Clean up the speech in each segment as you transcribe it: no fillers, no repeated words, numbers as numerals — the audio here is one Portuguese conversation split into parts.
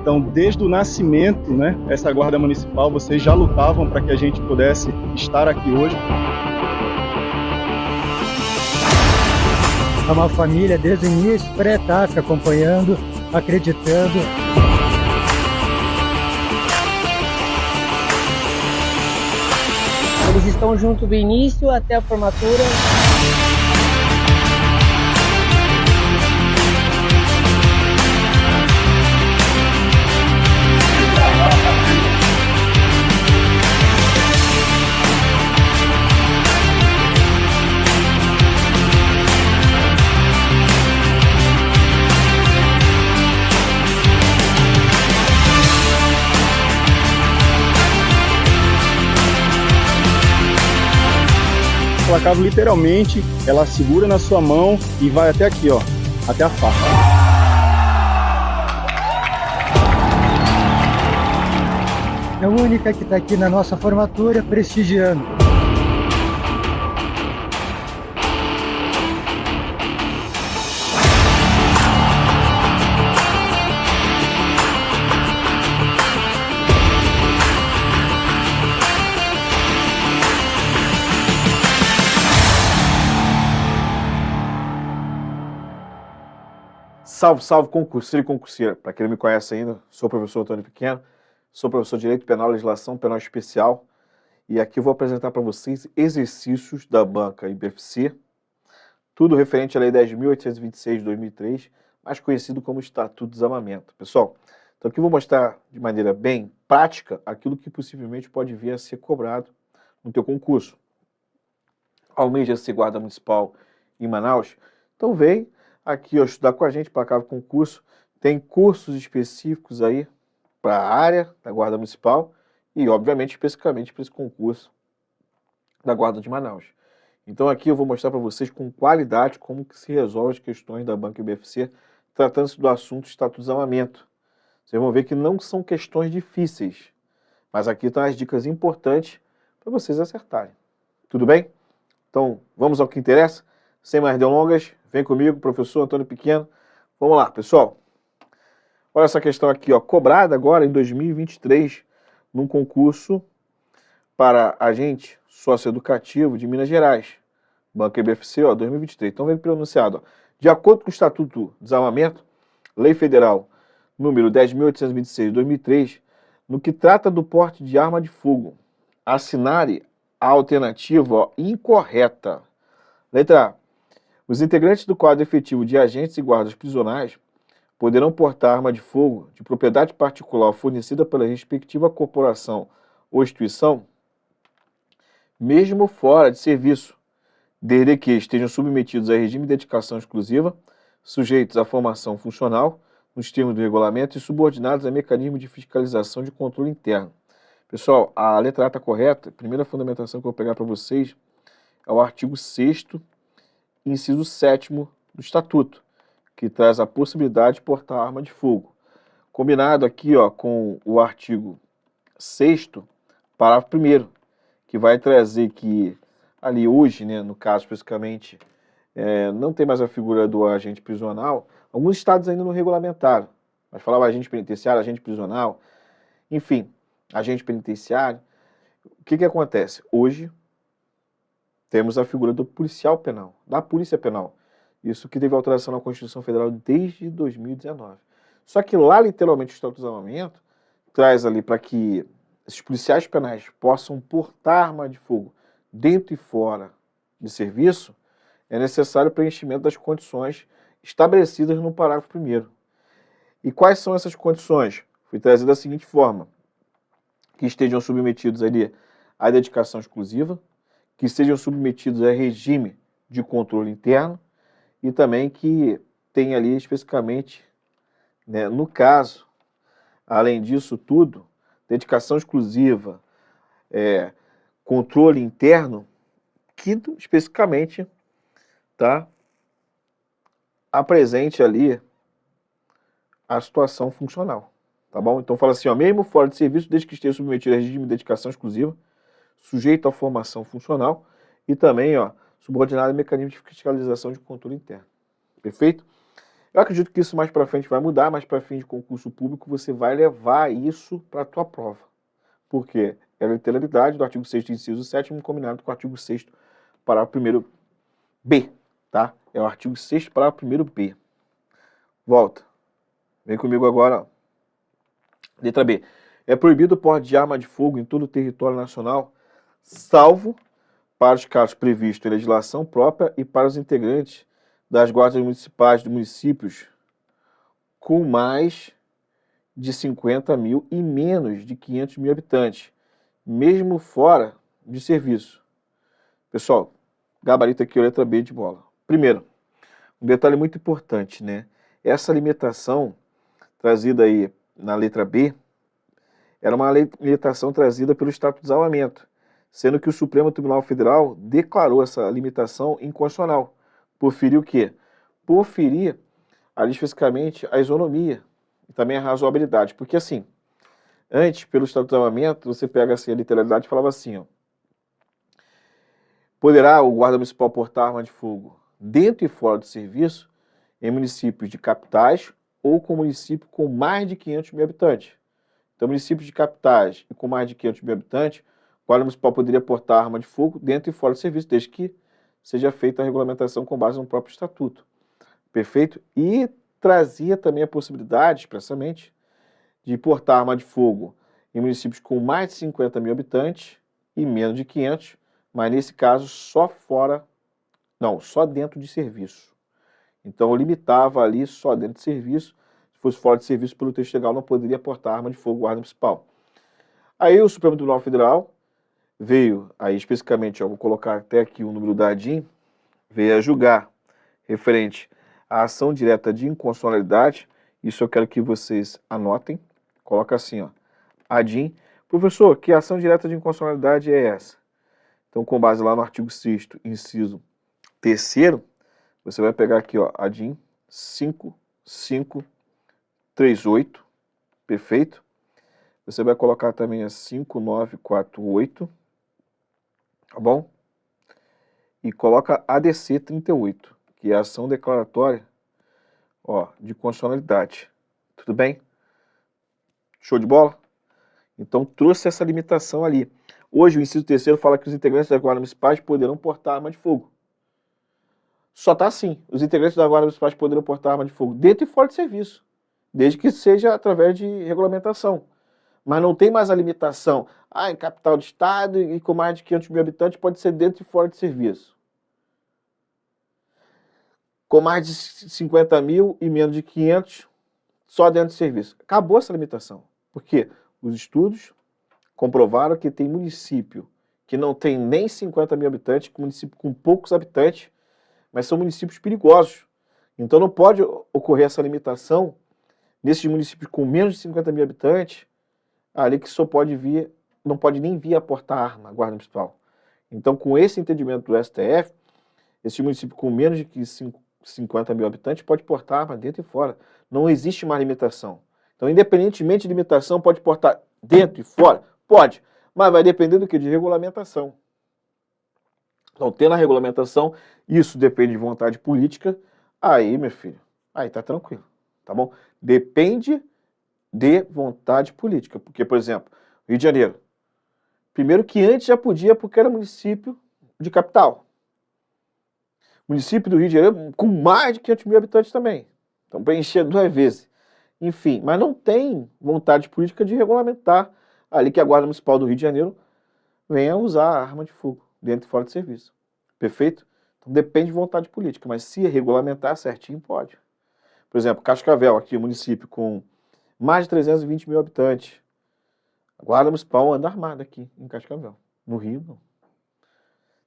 Então, desde o nascimento, né, essa Guarda Municipal, vocês já lutavam para que a gente pudesse estar aqui hoje. É uma família desde o início, pré-TASC, acompanhando, acreditando. Eles estão junto do início até a formatura. A placava literalmente, ela segura na sua mão e vai até aqui, ó, até a faca. É a única que está aqui na nossa formatura, prestigiando. Salve, salve, concurseiro e concurseira. Para quem não me conhece ainda, sou o professor Antônio Pequeno, sou professor de Direito Penal, Legislação Penal Especial, e aqui eu vou apresentar para vocês exercícios da banca IBFC, tudo referente à Lei 10.826 de 2003, mais conhecido como Estatuto do Desarmamento. Pessoal, então aqui eu vou mostrar de maneira bem prática aquilo que possivelmente pode vir a ser cobrado no teu concurso. Almeja ser guarda municipal em Manaus? Então vem aqui ó, estudar com a gente para cada concurso. Tem cursos específicos aí para a área da Guarda Municipal e, obviamente, especificamente para esse concurso da Guarda de Manaus. Então aqui eu vou mostrar para vocês com qualidade como que se resolve as questões da banca IBFC, tratando-se do assunto Estatuto do Desarmamento. Vocês vão ver que não são questões difíceis, mas aqui estão as dicas importantes para vocês acertarem. Tudo bem? Então vamos ao que interessa? Sem mais delongas, vem comigo, professor Antônio Pequeno. Vamos lá, pessoal. Olha essa questão aqui, ó, cobrada agora em 2023, num concurso para agente socioeducativo de Minas Gerais. Banca IBFC, ó, 2023. Então vem pronunciado, ó. De acordo com o Estatuto do Desarmamento, Lei Federal número 10.826 de 2003, no que trata do porte de arma de fogo, assinale a alternativa, ó, incorreta. Letra A. Os integrantes do quadro efetivo de agentes e guardas prisionais poderão portar arma de fogo de propriedade particular fornecida pela respectiva corporação ou instituição, mesmo fora de serviço, desde que estejam submetidos a regime de dedicação exclusiva, sujeitos à formação funcional, nos termos do regulamento, e subordinados a mecanismo de fiscalização de controle interno. Pessoal, a letra A está correta. A primeira fundamentação que eu vou pegar para vocês é o artigo 6º, inciso 7º do Estatuto, que traz a possibilidade de portar arma de fogo. Combinado aqui ó, com o artigo 6º, parágrafo 1º, que vai trazer que ali hoje, né, no caso especificamente, não tem mais a figura do agente prisional. Alguns estados ainda não regulamentaram, mas falava agente penitenciário, agente prisional, enfim, agente penitenciário. O que acontece? Hoje temos a figura do policial penal, da polícia penal. Isso que teve alteração na Constituição Federal desde 2019. Só que lá, literalmente, o Estatuto do Desarmamento traz ali para que esses policiais penais possam portar arma de fogo dentro e fora de serviço, é necessário o preenchimento das condições estabelecidas no parágrafo 1º. E quais são essas condições? Foi trazido da seguinte forma: que estejam submetidos ali à dedicação exclusiva, que sejam submetidos a regime de controle interno e também que tenha ali especificamente, né, no caso, além disso tudo, dedicação exclusiva, controle interno, que especificamente tá, apresente ali a situação funcional, tá bom? Então fala assim, ó, mesmo fora de serviço, desde que esteja submetido a regime de dedicação exclusiva, sujeito à formação funcional e também, ó, subordinado a mecanismo de fiscalização de controle interno. Perfeito? Eu acredito que isso mais para frente vai mudar, mas para fim de concurso público você vai levar isso para a tua prova. Por quê? É a literalidade do artigo 6º, inciso 7º, combinado com o artigo 6º, parágrafo 1º B, tá? É o artigo 6º, parágrafo 1º B. Volta. Vem comigo agora, ó. Letra B. É proibido o porte de arma de fogo em todo o território nacional, salvo para os casos previstos em legislação própria e para os integrantes das guardas municipais de municípios com mais de 50 mil e menos de 500 mil habitantes, mesmo fora de serviço. Pessoal, gabarito aqui, letra B de bola. Primeiro, um detalhe muito importante, né? Essa limitação trazida aí na letra B era uma limitação trazida pelo Estatuto de Desarmamento, sendo que o Supremo Tribunal Federal declarou essa limitação inconstitucional. Por ferir o quê? Por ferir, ali especificamente, a isonomia e também a razoabilidade. Porque assim, antes, pelo Estatuto de Desarmamento, você pega assim, a literalidade e falava assim, ó, poderá o guarda municipal portar arma de fogo dentro e fora do serviço em municípios de capitais ou com município com mais de 500 mil habitantes. Então, municípios de capitais e com mais de 500 mil habitantes, o guarda municipal poderia portar arma de fogo dentro e fora do serviço, desde que seja feita a regulamentação com base no próprio estatuto. Perfeito? E trazia também a possibilidade, expressamente, de portar arma de fogo em municípios com mais de 50 mil habitantes e menos de 500, mas nesse caso só dentro de serviço. Então eu limitava ali só dentro de serviço. Se fosse fora de serviço, pelo texto legal, não poderia portar arma de fogo guarda municipal. Aí o Supremo Tribunal Federal veio, aí especificamente, eu vou colocar até aqui o número da ADIM, veio a julgar referente à ação direta de inconstitucionalidade. Isso eu quero que vocês anotem. Coloca assim, ó, ADIM. Professor, que ação direta de inconstitucionalidade é essa? Então, com base lá no artigo 6º, inciso 3º, você vai pegar aqui, ó, ADIM 5538, perfeito? Você vai colocar também a 5948, tá bom? E coloca ADC 38, que é a ação declaratória, ó, de constitucionalidade. Tudo bem? Show de bola? Então trouxe essa limitação ali. Hoje o inciso 3º fala que os integrantes das guardas municipais poderão portar arma de fogo. Só está assim, os integrantes da guarda municipais poderão portar arma de fogo dentro e fora de serviço, desde que seja através de regulamentação. Mas não tem mais a limitação, em capital de estado e com mais de 500 mil habitantes pode ser dentro e fora de serviço. Com mais de 50 mil e menos de 500, só dentro de serviço. Acabou essa limitação, porque os estudos comprovaram que tem município que não tem nem 50 mil habitantes, município com poucos habitantes, mas são municípios perigosos. Então não pode ocorrer essa limitação nesses municípios com menos de 50 mil habitantes, ali que só pode vir, não pode nem vir a portar arma, a guarda municipal. Então, com esse entendimento do STF, esse município com menos de 50 mil habitantes pode portar arma dentro e fora. Não existe mais limitação. Então, independentemente de limitação, pode portar dentro e fora? Pode, mas vai depender do que? De regulamentação. Então, tendo a regulamentação, isso depende de vontade política, aí, meu filho, aí tá tranquilo, tá bom? Depende de vontade política, porque, por exemplo, Rio de Janeiro, primeiro que antes já podia porque era município de capital. Município do Rio de Janeiro com mais de 500 mil habitantes também, então preencher 2 vezes. Enfim, mas não tem vontade política de regulamentar ali que a Guarda Municipal do Rio de Janeiro venha usar a arma de fogo dentro e fora de serviço. Perfeito? Então depende de vontade política, mas se regulamentar certinho, pode. Por exemplo, Cascavel, aqui, município com mais de 320 mil habitantes. A Guarda Municipal anda armada aqui em Cascavel. No Rio, não.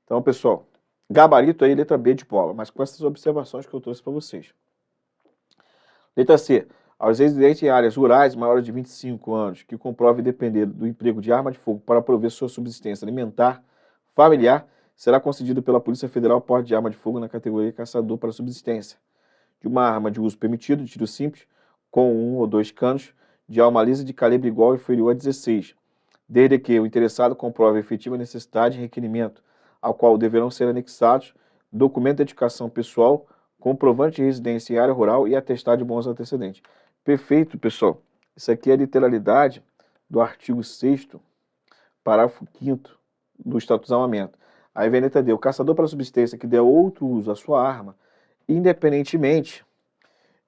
Então, pessoal, gabarito aí, letra B de bola, mas com essas observações que eu trouxe para vocês. Letra C. Aos residentes em áreas rurais maiores de 25 anos que comprovem depender do emprego de arma de fogo para prover sua subsistência alimentar familiar, será concedido pela Polícia Federal porte de arma de fogo na categoria caçador para subsistência, de uma arma de uso permitido, de tiro simples, com 1 ou 2 canos, de alma lisa de calibre igual ou inferior a 16, desde que o interessado comprove a efetiva necessidade e requerimento, ao qual deverão ser anexados documento de identificação pessoal comprovante de residência em área rural e atestado de bons antecedentes. Perfeito, pessoal. Isso aqui é a literalidade do artigo 6º, parágrafo 5º do Estatuto do Desarmamento. Aí vem a letra D. O caçador para subsistência que der outro uso à sua arma, independentemente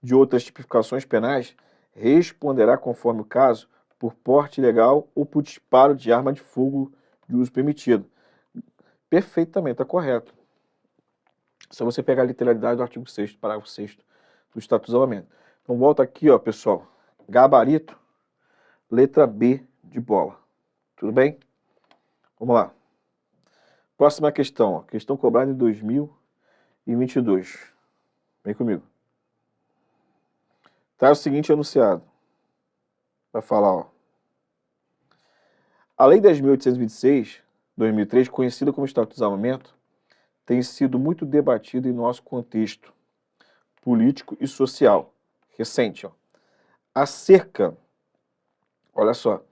de outras tipificações penais, responderá, conforme o caso, por porte ilegal ou por disparo de arma de fogo de uso permitido. Perfeitamente, está correto. Só você pegar a literalidade do artigo 6º, parágrafo 6º do Estatuto do Desarmamento. Então volta aqui, ó, pessoal. Gabarito, letra B de bola. Tudo bem? Vamos lá. Próxima questão, ó. Questão cobrada em 2022. Vem comigo. Tá o seguinte enunciado. Vai falar, ó. A Lei 10.826, 2003, conhecida como Estatuto do Desarmamento, tem sido muito debatida em nosso contexto político e social recente, ó, olha só,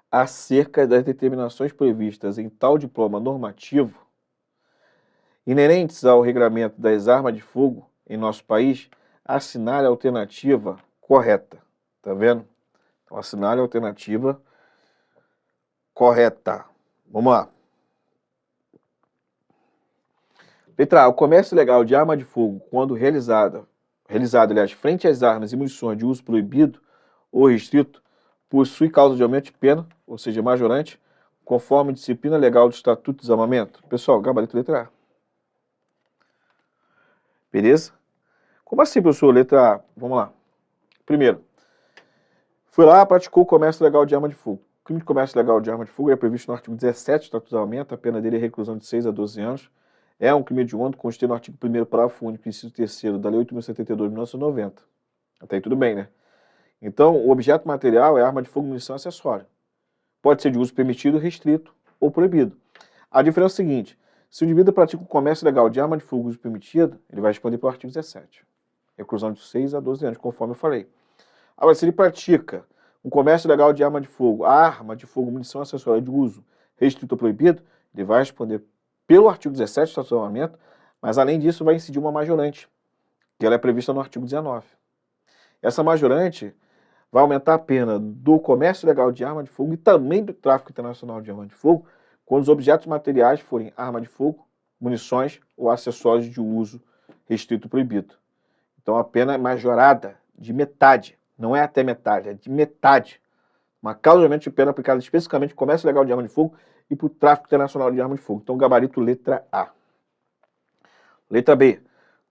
acerca das determinações previstas em tal diploma normativo inerentes ao regramento das armas de fogo em nosso país, assinale a alternativa correta. Tá vendo? Então, assinale a alternativa correta. Vamos lá. Letra A. O comércio ilegal de arma de fogo, quando realizado, aliás, frente às armas e munições de uso proibido ou restrito, possui causa de aumento de pena, ou seja, majorante, conforme disciplina legal do Estatuto do Desarmamento. Pessoal, gabarito letra A. Beleza? Como assim, professor? Letra A. Vamos lá. Primeiro, foi lá, praticou o comércio legal de arma de fogo. O crime de comércio legal de arma de fogo é previsto no artigo 17 do Estatuto do Desarmamento, a pena dele é reclusão de 6 a 12 anos. É um crime hediondo, constante no artigo 1º, parágrafo único, inciso 3º da Lei 8.072 de 1990. Até aí tudo bem, né? Então, o objeto material é arma de fogo, munição e acessório. Pode ser de uso permitido, restrito ou proibido. A diferença é a seguinte: se o indivíduo pratica o comércio legal de arma de fogo uso permitido, ele vai responder pelo artigo 17. Reclusão de 6 a 12 anos, conforme eu falei. Agora, se ele pratica um comércio legal de arma de fogo, arma de fogo, munição e acessório de uso restrito ou proibido, ele vai responder pelo artigo 17 do Estatuto do Desarmamento, mas além disso vai incidir uma majorante, que ela é prevista no artigo 19. Essa majorante vai aumentar a pena do comércio legal de arma de fogo e também do tráfico internacional de arma de fogo, quando os objetos materiais forem arma de fogo, munições ou acessórios de uso restrito ou proibido. Então a pena é majorada de metade, não é até metade, é de metade. Uma causa de aumento de pena aplicada especificamente no comércio legal de arma de fogo e para o tráfico internacional de arma de fogo. Então, gabarito letra A. Letra B.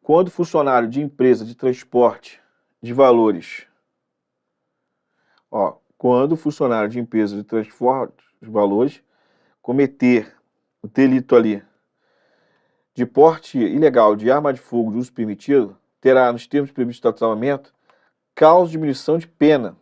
Quando funcionário de empresa de transporte de valores, quando funcionário de empresa de transporte de valores cometer o delito ali de porte ilegal de arma de fogo de uso permitido, terá, nos termos previstos no Estatuto do Desarmamento, causa de diminuição de pena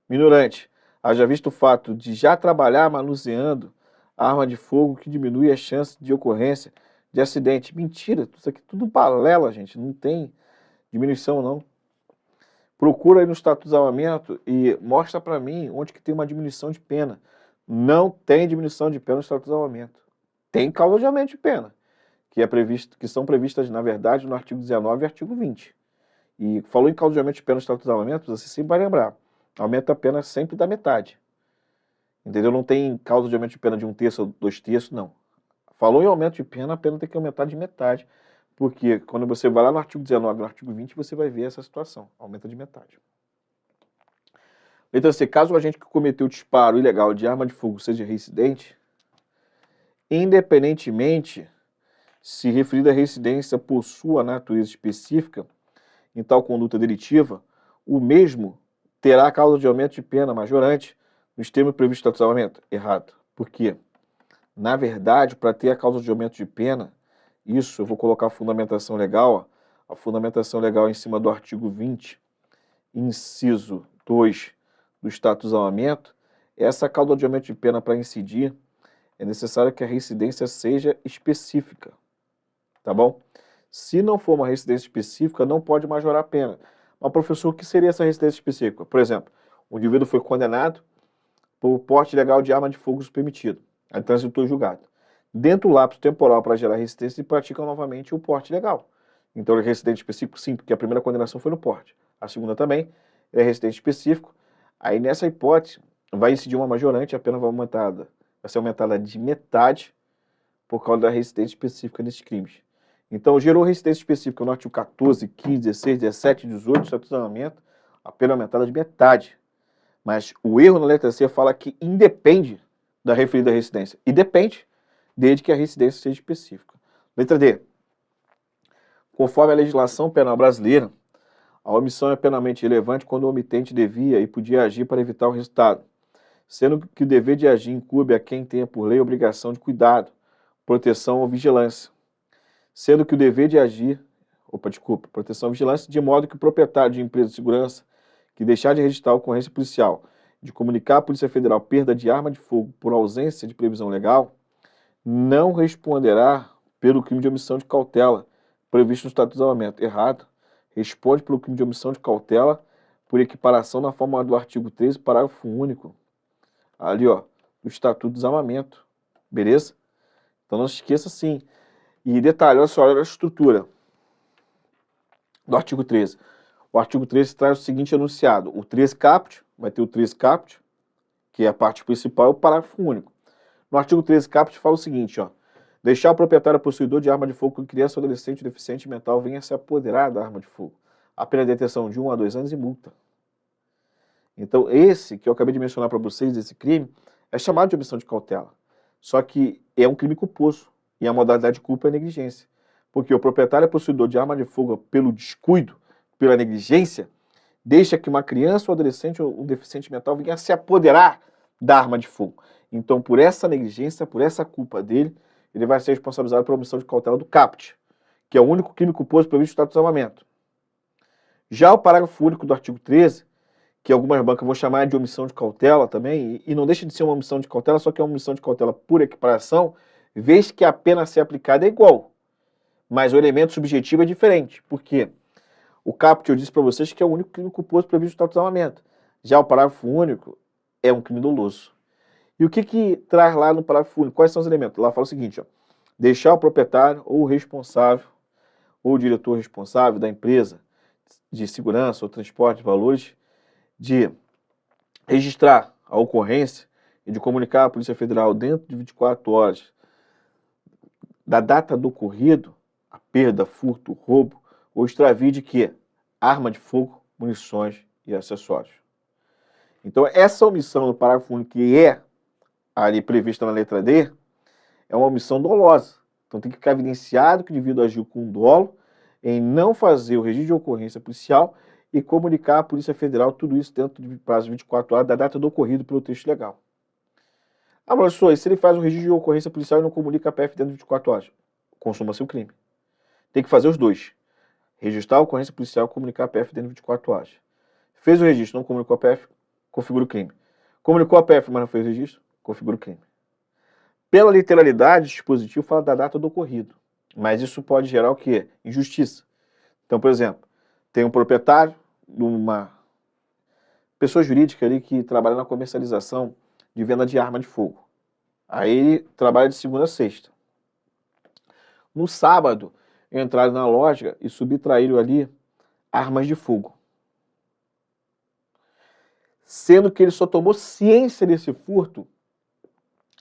minorante, haja visto o fato de já trabalhar manuseando arma de fogo que diminui a chance de ocorrência de acidente. Mentira, isso aqui tudo balela, gente, não tem diminuição não. Procura aí no Estatuto do Desarmamento e mostra para mim onde que tem uma diminuição de pena. Não tem diminuição de pena no Estatuto do Desarmamento. Tem causa de aumento de pena, que são previstas, na verdade, no artigo 19 e artigo 20. E falou em causa de aumento de pena no Estatuto do Desarmamento, você sempre vai lembrar, aumenta a pena sempre da metade. Entendeu? Não tem causa de aumento de pena de 1/3 ou 2/3, não. Falou em aumento de pena, a pena tem que aumentar de metade. Porque quando você vai lá no artigo 19 e no artigo 20, você vai ver essa situação. Aumenta de metade. Letra C. Caso o agente que cometeu o disparo ilegal de arma de fogo seja reincidente, independentemente se referida residência possua natureza específica em tal conduta delitiva, o mesmo terá causa de aumento de pena majorante nos termos previstos no Estatuto do Desarmamento. Errado. Por quê? Na verdade, para ter a causa de aumento de pena, isso eu vou colocar a fundamentação legal, a fundamentação legal em cima do artigo 20, inciso 2 do Estatuto do Desarmamento, essa causa de aumento de pena para incidir, é necessário que a reincidência seja específica, tá bom? Se não for uma reincidência específica, não pode majorar a pena. Mas, professor, o que seria essa reincidência específica? Por exemplo, o indivíduo foi condenado por porte ilegal de arma de fogo permitido, aí transitou julgado. Dentro do lapso temporal para gerar resistência, ele pratica novamente o porte ilegal. Então ele é reincidente específico? Sim, porque a primeira condenação foi no porte. A segunda também é reincidente específico. Aí nessa hipótese vai incidir uma majorante, a pena vai ser aumentada de metade por causa da reincidência específica nesses crimes. Então gerou reincidência específica no artigo 14, 15, 16, 17, 18 do Estatuto do Desarmamento, a pena aumentada de metade. Mas o erro na letra C fala que independe da referida reincidência. E depende, desde que a reincidência seja específica. Letra D. Conforme a legislação penal brasileira, a omissão é penalmente relevante quando o omitente devia e podia agir para evitar o resultado, sendo que o dever de agir incumbe a quem tenha por lei a obrigação de cuidado, proteção ou vigilância. Sendo que o dever de agir, proteção ou vigilância, de modo que o proprietário de empresa de segurança que deixar de registrar a ocorrência policial, de comunicar à Polícia Federal perda de arma de fogo por ausência de previsão legal, não responderá pelo crime de omissão de cautela previsto no Estatuto do Desarmamento. Errado. Responde pelo crime de omissão de cautela por equiparação na forma do artigo 13, parágrafo único. Ali, ó, do Estatuto do Desarmamento. Beleza? Então não se esqueça, sim. E detalhe, olha só, olha a estrutura do artigo 13. O artigo 13 traz o seguinte enunciado. O 13 caput, vai ter o 13 caput, que é a parte principal, e o parágrafo único. No artigo 13 caput fala o seguinte, ó. Deixar o proprietário possuidor de arma de fogo com criança ou adolescente deficiente mental venha se apoderar da arma de fogo. A pena de detenção de 1 a 2 anos e multa. Então esse que eu acabei de mencionar para vocês, esse crime, é chamado de omissão de cautela. Só que é um crime culposo e a modalidade de culpa é negligência. Porque o proprietário possuidor de arma de fogo pelo descuido, pela negligência, deixa que uma criança ou adolescente ou um deficiente mental venha se apoderar da arma de fogo. Então, por essa negligência, por essa culpa dele, ele vai ser responsabilizado pela omissão de cautela do caput, que é o único crime culposo previsto no Estatuto do Desarmamento. Já o parágrafo único do artigo 13, que algumas bancas vão chamar de omissão de cautela também, e não deixa de ser uma omissão de cautela, só que é uma omissão de cautela por equiparação, vez que a pena a ser aplicada é igual, mas o elemento subjetivo é diferente. Por quê? O caput, eu disse para vocês que é o único crime culposo previsto no Estatuto do Desarmamento. Já o parágrafo único é um crime doloso. E o que traz lá no parágrafo único? Quais são os elementos? Lá fala o seguinte, ó, deixar o proprietário ou o responsável, ou o diretor responsável da empresa de segurança ou transporte de valores, de registrar a ocorrência e de comunicar à Polícia Federal dentro de 24 horas da data do ocorrido, a perda, furto, roubo ou extravio de quê? Arma de fogo, munições e acessórios. Então essa omissão no parágrafo único, que é ali prevista na letra D, é uma omissão dolosa. Então tem que ficar evidenciado que o indivíduo agiu com dolo em não fazer o registro de ocorrência policial e comunicar à Polícia Federal tudo isso dentro de prazo de 24 horas da data do ocorrido pelo texto legal. Ah, professor, e se ele faz o registro de ocorrência policial e não comunica a PF dentro de 24 horas? Consuma-se o crime. Tem que fazer os dois. Registrar a ocorrência policial e comunicar a PF dentro de 24 horas. Fez o registro, não comunicou a PF, configura o crime. Comunicou a PF, mas não fez o registro, configura o crime. Pela literalidade, o dispositivo fala da data do ocorrido, mas isso pode gerar o quê? Injustiça. Então, por exemplo, tem um proprietário de uma pessoa jurídica ali que trabalha na comercialização de venda de arma de fogo. Aí ele trabalha de segunda a sexta. No sábado, entraram na loja e subtraíram ali armas de fogo. Sendo que ele só tomou ciência desse furto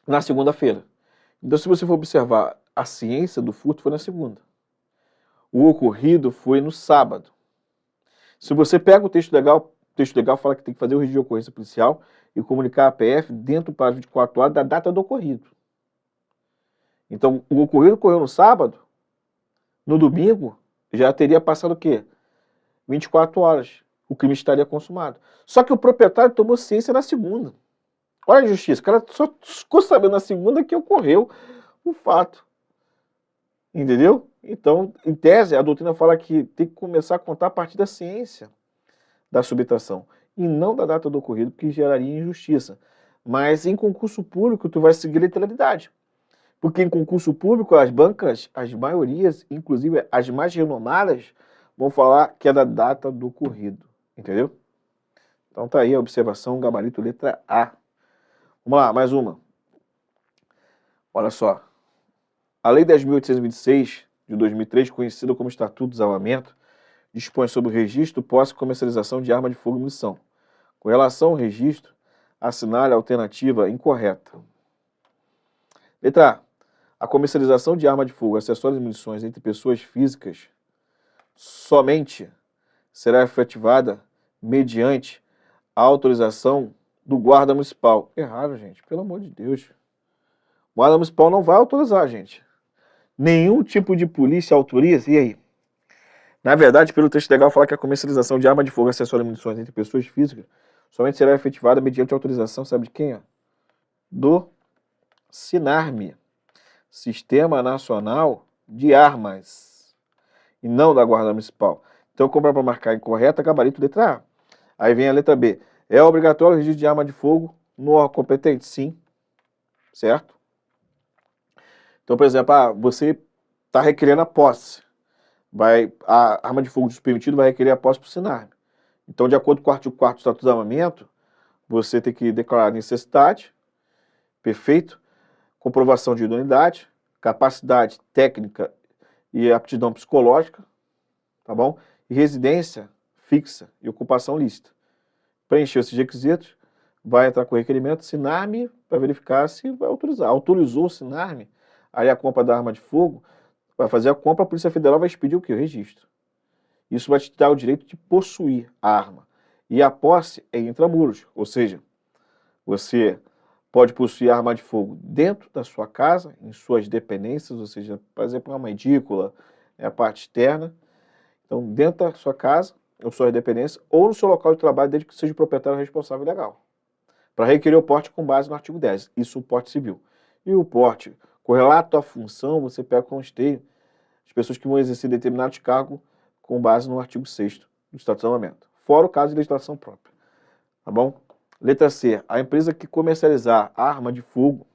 na segunda-feira. Então, se você for observar, a ciência do furto foi na segunda. O ocorrido foi no sábado. Se você pega o texto legal fala que tem que fazer o registro de ocorrência policial e comunicar a PF dentro do prazo de 24 horas da data do ocorrido. Então, o ocorrido ocorreu no sábado, no domingo já teria passado o quê? 24 horas. O crime estaria consumado. Só que o proprietário tomou ciência na segunda. Olha a injustiça, o cara só ficou sabendo na segunda que ocorreu o fato. Entendeu? Então, em tese, a doutrina fala que tem que começar a contar a partir da ciência da subtração e não da data do ocorrido, porque geraria injustiça. Mas em concurso público, tu vai seguir a literalidade. Porque em concurso público, as bancas, as maiorias, inclusive as mais renomadas, vão falar que é da data do ocorrido. Entendeu? Então tá aí a observação, gabarito letra A. Vamos lá, mais uma. Olha só. A Lei 10.826 de 2003, conhecido como Estatuto do Desarmamento, dispõe sobre o registro, posse e comercialização de arma de fogo e munição. Com relação ao registro, assinale a alternativa incorreta. Letra A. A comercialização de arma de fogo, acessórios e munições entre pessoas físicas somente será efetivada mediante a autorização do guarda municipal. Errado, gente, pelo amor de Deus. O guarda municipal não vai autorizar, gente. Nenhum tipo de polícia autoriza. E aí? Na verdade, pelo texto legal, fala que a comercialização de arma de fogo, acessórios e munições entre pessoas físicas somente será efetivada mediante autorização, sabe de quem? Do SINARME, Sistema Nacional de Armas, e não da Guarda Municipal. Então, como é para marcar incorreta, gabarito letra A. Aí vem a letra B. É obrigatório o registro de arma de fogo no órgão competente? Sim. Certo? Então, por exemplo, você está requerendo a posse. A arma de fogo de uso permitido vai requerer a posse para o SINARME. Então, de acordo com o artigo 4º do Estatuto do Desarmamento, você tem que declarar necessidade, perfeito, comprovação de idoneidade, capacidade técnica e aptidão psicológica, tá bom? E residência fixa e ocupação lícita. Preencher esses requisitos, vai entrar com o requerimento SINARME para verificar se vai autorizar. Autorizou o SINARME, aí a compra da arma de fogo, vai fazer a compra, a Polícia Federal vai expedir o quê? O registro. Isso vai te dar o direito de possuir a arma. E a posse é intramuros, ou seja, você pode possuir a arma de fogo dentro da sua casa, em suas dependências, ou seja, por exemplo, uma edícula, a parte externa. Então, dentro da sua casa, ou suas dependências, ou no seu local de trabalho, desde que seja o proprietário responsável legal. Para requerer o porte com base no artigo 10, isso o porte civil. E o porte correlato à função, você pega com esteio as pessoas que vão exercer determinado cargo com base no artigo 6º do Estatuto do Desarmamento, fora o caso de legislação própria. Tá bom? Letra C. A empresa que comercializar arma de fogo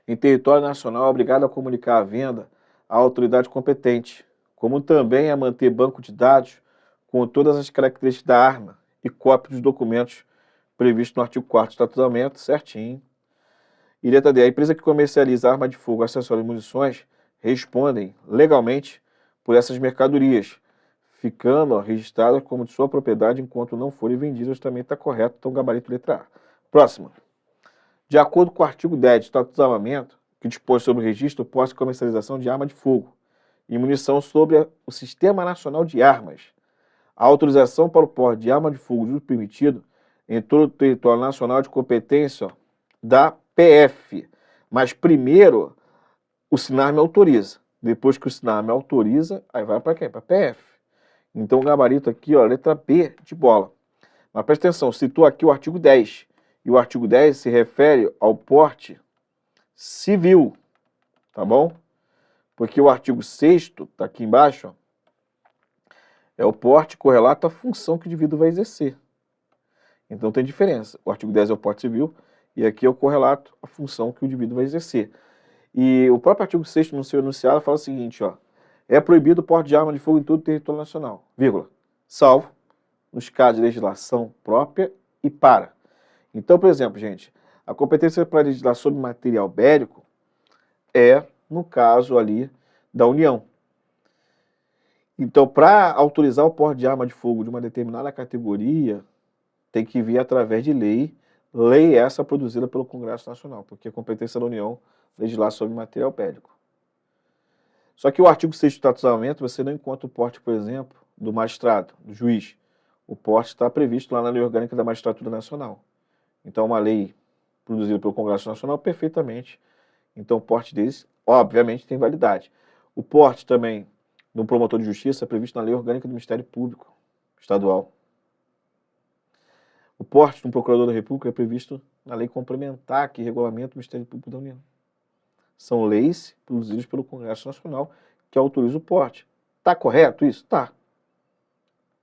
em território nacional é obrigada a comunicar a venda à autoridade competente, como também a manter banco de dados com todas as características da arma e cópia dos documentos previstos no artigo 4º do Estatuto do Desarmamento, certinho. E letra D. A empresa que comercializa arma de fogo, acessórios e munições respondem legalmente por essas mercadorias, ficando registradas como de sua propriedade enquanto não forem vendidas, também está correto, então gabarito letra A. Próxima. De acordo com o artigo 10 do Estatuto do Desarmamento, que dispõe sobre o registro, posse e comercialização de arma de fogo e munição sobre o Sistema Nacional de Armas, a autorização para o porte de arma de fogo de uso permitido em todo o território nacional de competência da PF. Mas primeiro o SINARME autoriza. Depois que o SINARME autoriza, aí vai para quem? Para a PF. Então o gabarito aqui, ó, letra B de bola. Mas presta atenção, citou aqui o artigo 10. E o artigo 10 se refere ao porte civil, tá bom? Porque o artigo 6º, tá aqui embaixo, ó, é o porte correlato à função que o indivíduo vai exercer. Então tem diferença. O artigo 10 é o porte civil e aqui é o correlato à função que o indivíduo vai exercer. E o próprio artigo 6º no seu enunciado fala o seguinte, ó, é proibido o porte de arma de fogo em todo o território nacional, vírgula, salvo nos casos de legislação própria e para. Então, por exemplo, gente, a competência para legislar sobre material bélico é, no caso ali, da União. Então, para autorizar o porte de arma de fogo de uma determinada categoria, tem que vir através de lei essa produzida pelo Congresso Nacional, porque a competência da União legislar sobre material bélico. Só que o artigo 6º do Estatuto do Desarmamento, você não encontra o porte, por exemplo, do magistrado, do juiz. O porte está previsto lá na Lei Orgânica da Magistratura Nacional. Então, uma lei produzida pelo Congresso Nacional, perfeitamente. Então, o porte deles, obviamente, tem validade. O porte também do promotor de justiça é previsto na Lei Orgânica do Ministério Público Estadual. O porte de um procurador da República é previsto na lei complementar que regulamenta o Ministério Público da União. São leis produzidas pelo Congresso Nacional que autorizam o porte. Está correto isso? Está.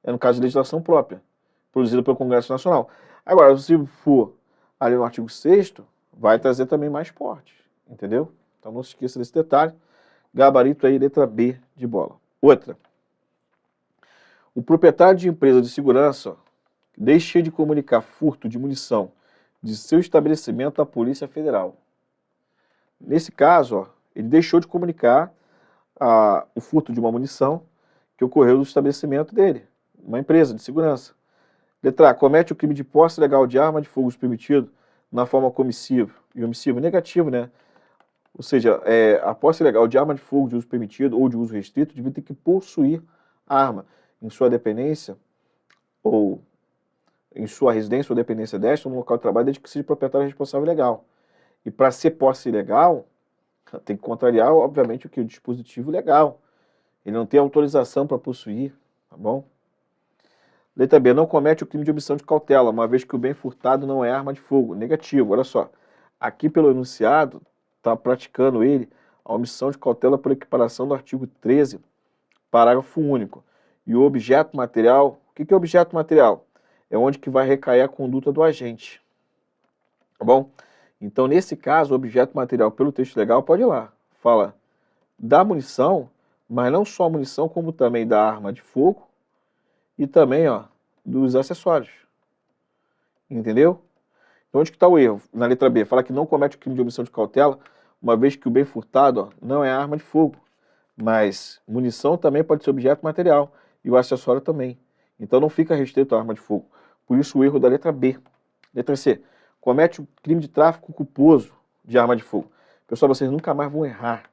É no caso de legislação própria, produzida pelo Congresso Nacional. Agora, se for ali no artigo 6º, vai trazer também mais porte, entendeu? Então não se esqueça desse detalhe. Gabarito aí, letra B de bola. Outra. O proprietário de empresa de segurança deixa de comunicar furto de munição de seu estabelecimento à Polícia Federal. Nesse caso, ó, ele deixou de comunicar o furto de uma munição que ocorreu no estabelecimento dele, uma empresa de segurança. Letra A, comete o crime de posse ilegal de arma de fogo uso permitido na forma comissiva e omissiva, negativo, né? Ou seja, a posse ilegal de arma de fogo de uso permitido ou de uso restrito devia ter que possuir a arma em sua dependência ou em sua residência ou dependência desta, no local de trabalho, desde que seja proprietário responsável legal. E para ser posse ilegal, tem que contrariar, obviamente, o dispositivo legal. Ele não tem autorização para possuir, tá bom? Letra B, não comete o crime de omissão de cautela, uma vez que o bem furtado não é arma de fogo. Negativo, olha só. Aqui pelo enunciado, está praticando ele a omissão de cautela por equiparação do artigo 13, parágrafo único. E o objeto material, o que é objeto material? É onde que vai recair a conduta do agente, tá bom? Então, nesse caso, o objeto material, pelo texto legal, pode ir lá. Fala da munição, mas não só a munição, como também da arma de fogo e também, ó, dos acessórios. Entendeu? Então, onde que está o erro? Na letra B, fala que não comete o crime de omissão de cautela, uma vez que o bem furtado, ó, não é arma de fogo. Mas munição também pode ser objeto material e o acessório também. Então, não fica restrito à arma de fogo. Por isso, o erro da letra B. Letra C, comete o crime de tráfico culposo de arma de fogo. Pessoal, vocês nunca mais vão errar.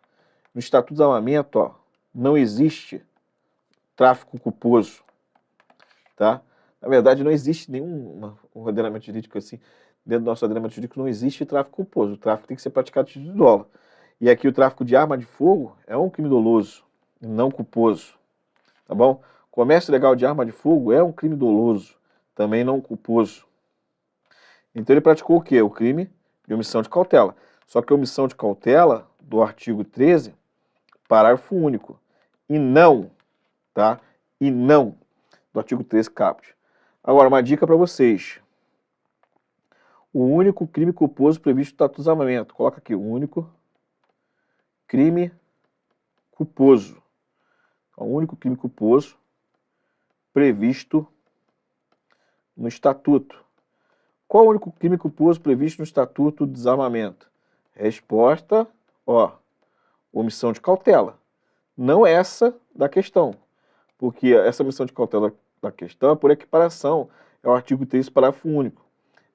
No Estatuto do Armamento, ó, não existe tráfico culposo, tá? Na verdade, não existe nenhum ordenamento jurídico assim. Dentro do nosso ordenamento jurídico não existe tráfico culposo. O tráfico tem que ser praticado de dolo. E aqui o tráfico de arma de fogo é um crime doloso, não culposo, tá bom? Comércio ilegal de arma de fogo é um crime doloso, também não culposo. Então ele praticou o quê? O crime de omissão de cautela. Só que a omissão de cautela do artigo 13, parágrafo único. E não, tá? E não do artigo 13 caput. Agora, uma dica para vocês. O único crime culposo previsto no Estatuto do Armamento. Coloca aqui, o único crime culposo. O único crime culposo previsto no Estatuto. Qual o único crime culposo previsto no Estatuto do Desarmamento? Resposta, ó, omissão de cautela. Não essa da questão, porque essa omissão de cautela da questão é por equiparação, é o artigo 3, parágrafo único.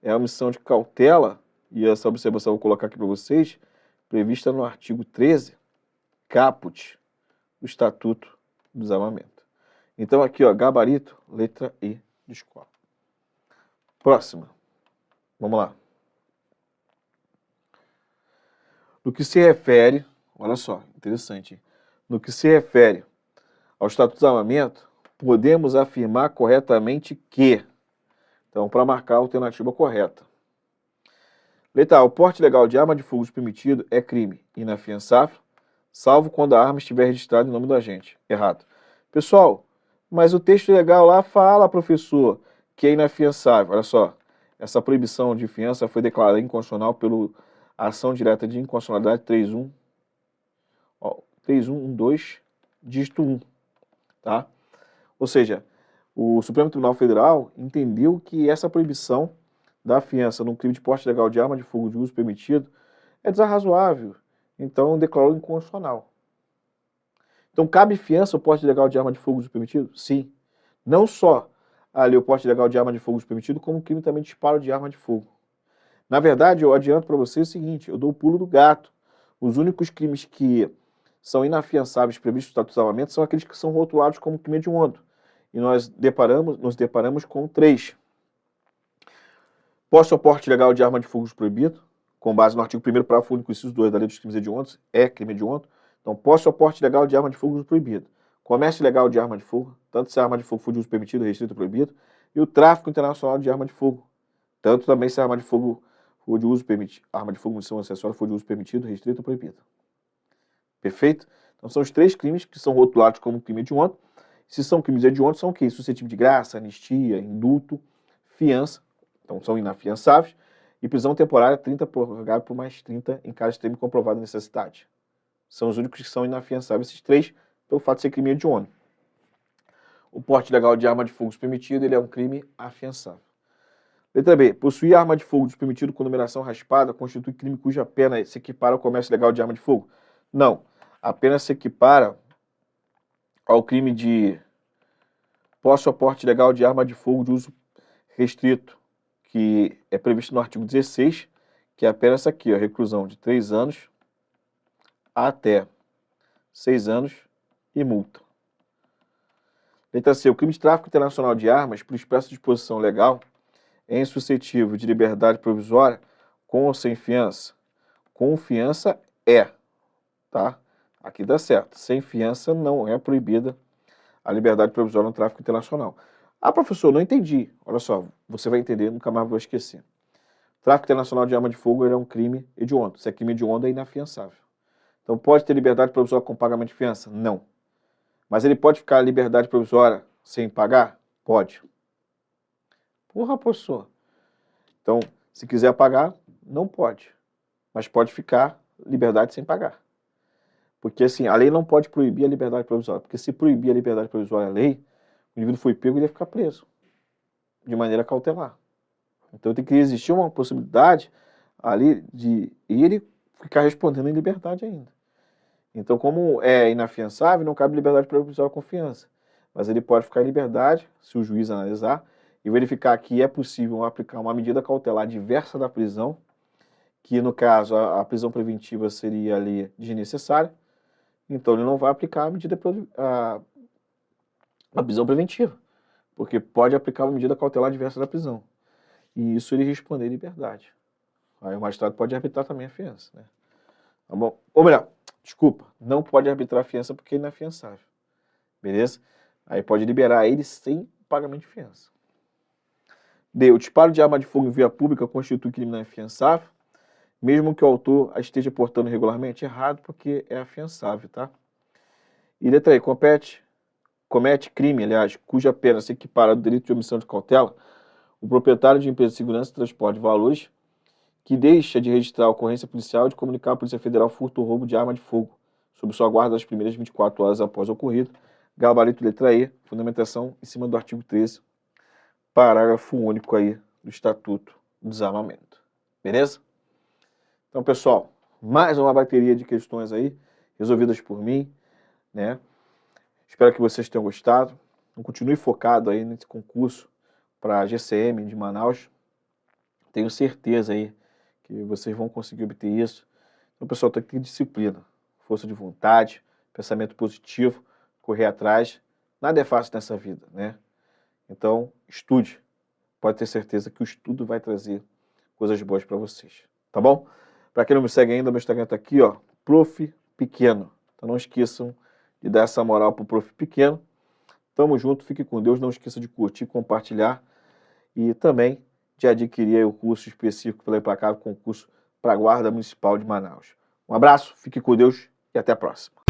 É a omissão de cautela, e essa observação eu vou colocar aqui para vocês, prevista no artigo 13, caput, do Estatuto do Desarmamento. Então aqui, ó, gabarito, letra E de escola. Próxima. Vamos lá. No que se refere, olha só, interessante, no que se refere ao Estatuto do Desarmamento, podemos afirmar corretamente que, então, para marcar a alternativa correta. Letra A, o porte ilegal de arma de fogo permitido é crime inafiançável, salvo quando a arma estiver registrada em nome do agente. Errado. Pessoal, mas o texto legal lá fala, professor, que é inafiançável. Olha só, essa proibição de fiança foi declarada inconstitucional pela ação direta de inconstitucionalidade 3112, dígito 1, tá? Ou seja, o Supremo Tribunal Federal entendeu que essa proibição da fiança num crime de porte ilegal de arma de fogo de uso permitido é desarrazoável, então declarou inconstitucional. Então, cabe fiança ao porte ilegal de arma de fogo de uso permitido? Sim. Não só ali o porte ilegal de arma de fogo de uso permitido, como o crime também de disparo de arma de fogo. Na verdade, eu adianto para vocês o seguinte, eu dou o pulo do gato. Os únicos crimes que são inafiançáveis previstos no Estatuto do Desarmamento são aqueles que são rotulados como crime hediondo. E nós nos deparamos com 3. Posse ou porte ilegal de arma de fogo proibido, com base no artigo 1º, parágrafo único, inciso 2 da Lei dos Crimes Hediondos, é crime hediondo. Então, posse ou porte ilegal de arma de fogo proibido. Comércio ilegal de arma de fogo, tanto se a arma de fogo for de uso permitido, restrito ou proibido. E o tráfico internacional de arma de fogo, tanto também se a arma de fogo for de uso permitido, arma de fogo, munição acessória for de uso permitido, restrito ou proibido. Perfeito? Então, são os 3 crimes que são rotulados como crime hediondo. Se são crimes hediondos, são o quê? Suscetível de graça, anistia, indulto, fiança, então são inafiançáveis, e prisão temporária 30 prorrogável por mais 30 em caso de extrema e comprovada necessidade. São os únicos que são inafiançáveis, esses 3, pelo fato de ser crime hediondo. O porte ilegal de arma de fogo permitido, ele é um crime afiançável. Letra B. Possuir arma de fogo permitido com numeração raspada constitui crime cuja pena se equipara ao comércio ilegal de arma de fogo? Não. A pena se equipara ao crime de posse ou porte ilegal de arma de fogo de uso restrito, que é previsto no artigo 16, que é a pena essa aqui, ó, reclusão de 3 anos até 6 anos e multa. Letra C. O crime de tráfico internacional de armas, por expressa disposição legal, é insuscetível de liberdade provisória com ou sem fiança. Com fiança é, tá? Aqui dá certo. Sem fiança não é proibida a liberdade provisória no tráfico internacional. Ah, professor, não entendi. Olha só, você vai entender, nunca mais vou esquecer. O tráfico internacional de arma de fogo é um crime hediondo. Se é crime hediondo, é inafiançável. Então, pode ter liberdade provisória com pagamento de fiança? Não. Mas ele pode ficar liberdade provisória sem pagar? Pode. Porra, professor. Então, se quiser pagar, não pode. Mas pode ficar liberdade sem pagar. Porque, assim, a lei não pode proibir a liberdade provisória. Porque se proibir a liberdade provisória a lei, o indivíduo foi pego e ele ia ficar preso. De maneira cautelar. Então, tem que existir uma possibilidade ali de ele ficar respondendo em liberdade ainda. Então, como é inafiançável, não cabe liberdade provisória com fiança. Mas ele pode ficar em liberdade, se o juiz analisar, e verificar que é possível aplicar uma medida cautelar diversa da prisão, que no caso a prisão preventiva seria ali desnecessária, então ele não vai aplicar a prisão preventiva, porque pode aplicar uma medida cautelar diversa da prisão. E isso ele responder em liberdade. Aí o magistrado pode arbitrar também a fiança, né? Tá bom? Ou melhor, desculpa, não pode arbitrar a fiança porque ele não é fiançável. Beleza? Aí pode liberar ele sem pagamento de fiança. D. O disparo de arma de fogo em via pública constitui crime não afiançável, mesmo que o autor a esteja portando irregularmente. Errado, porque é afiançável, tá? E letra E. Comete crime, aliás, cuja pena se equipara ao delito de omissão de cautela, o proprietário de empresa de segurança e transporte de valores que deixa de registrar a ocorrência policial e de comunicar à Polícia Federal furto ou roubo de arma de fogo, sob sua guarda das primeiras 24 horas após o ocorrido. Gabarito letra E, fundamentação em cima do artigo 13, parágrafo único aí do Estatuto do Desarmamento. Beleza? Então, pessoal, mais uma bateria de questões aí, resolvidas por mim, né? Espero que vocês tenham gostado. Continue focado aí nesse concurso para a GCM de Manaus. Tenho certeza aí que vocês vão conseguir obter isso. Então, pessoal, tem que ter disciplina, força de vontade, pensamento positivo, correr atrás. Nada é fácil nessa vida, né? Então, estude. Pode ter certeza que o estudo vai trazer coisas boas para vocês. Tá bom? Para quem não me segue ainda, meu Instagram tá aqui, ó, Prof. Pequeno. Então não esqueçam de dar essa moral pro Prof. Pequeno. Tamo junto, fique com Deus. Não esqueça de curtir, compartilhar e também de adquirir o curso específico pela Implacável Concurso para a Guarda Municipal de Manaus. Um abraço, fique com Deus e até a próxima.